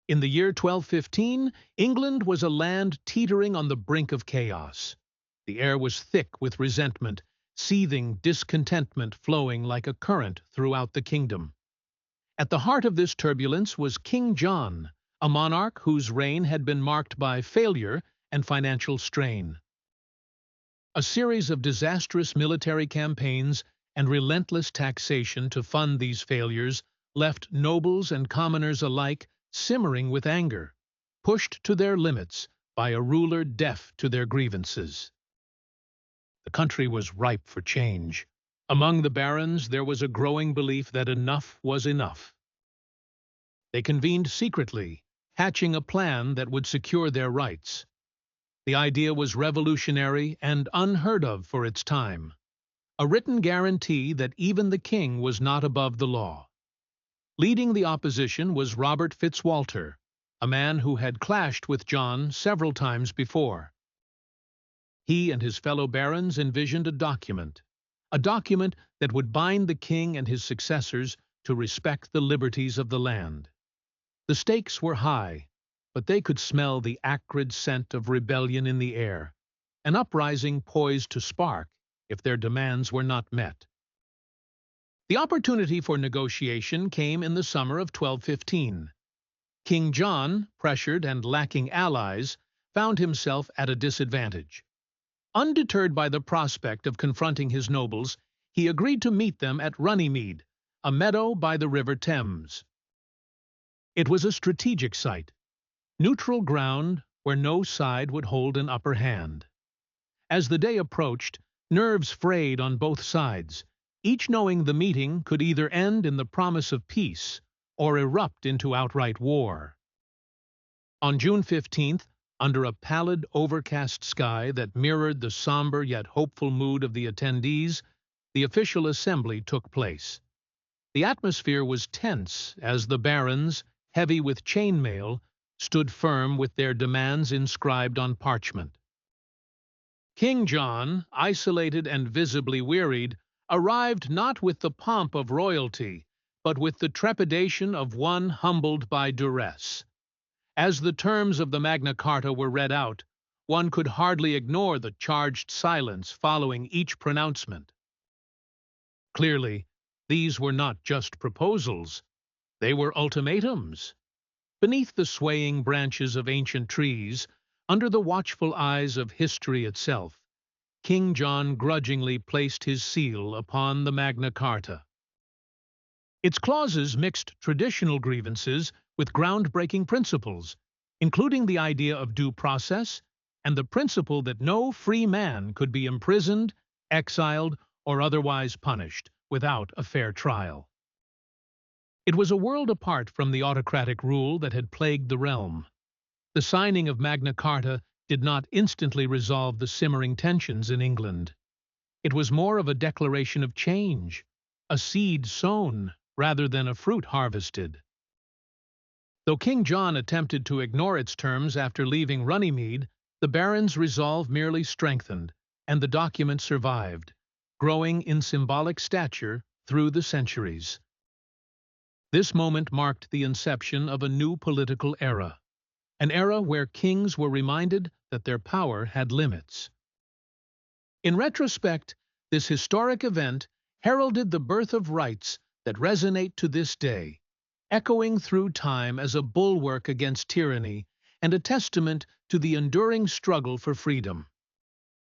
In the year 1215, England was a land teetering on the brink of chaos. The air was thick with resentment, seething discontentment flowing like a current throughout the kingdom. At the heart of this turbulence was King John, a monarch whose reign had been marked by failure and financial strain. A series of disastrous military campaigns and relentless taxation to fund these failures left nobles and commoners alike simmering with anger, pushed to their limits by a ruler deaf to their grievances. The country was ripe for change. Among the barons there was a growing belief that enough was enough. They convened secretly, hatching a plan that would secure their rights. The idea was revolutionary and unheard of for its time, a written guarantee that even the king was not above the law. Leading the opposition was Robert FitzWalter, a man who had clashed with John several times before. He and his fellow barons envisioned a document that would bind the king and his successors to respect the liberties of the land. The stakes were high, but they could smell the acrid scent of rebellion in the air, an uprising poised to spark if their demands were not met. The opportunity for negotiation came in the summer of 1215. King John, pressured and lacking allies, found himself at a disadvantage. Undeterred by the prospect of confronting his nobles, he agreed to meet them at Runnymede, a meadow by the River Thames. It was a strategic site, neutral ground where no side would hold an upper hand. As the day approached, nerves frayed on both sides, each knowing the meeting could either end in the promise of peace or erupt into outright war. On June 15th, under a pallid, overcast sky that mirrored the somber yet hopeful mood of the attendees, the official assembly took place. The atmosphere was tense as the barons, heavy with chainmail, stood firm with their demands inscribed on parchment. King John, isolated and visibly wearied, arrived not with the pomp of royalty, but with the trepidation of one humbled by duress. As the terms of the Magna Carta were read out, one could hardly ignore the charged silence following each pronouncement. Clearly, these were not just proposals, they were ultimatums. Beneath the swaying branches of ancient trees, under the watchful eyes of history itself, King John grudgingly placed his seal upon the Magna Carta. Its clauses mixed traditional grievances with groundbreaking principles, including the idea of due process and the principle that no free man could be imprisoned, exiled, or otherwise punished without a fair trial. It was a world apart from the autocratic rule that had plagued the realm. The signing of Magna Carta did not instantly resolve the simmering tensions in England. It was more of a declaration of change, a seed sown rather than a fruit harvested. Though King John attempted to ignore its terms after leaving Runnymede, the barons' resolve merely strengthened, and the document survived, growing in symbolic stature through the centuries. This moment marked the inception of a new political era, an era where kings were reminded that their power had limits. In retrospect, this historic event heralded the birth of rights that resonate to this day, echoing through time as a bulwark against tyranny and a testament to the enduring struggle for freedom.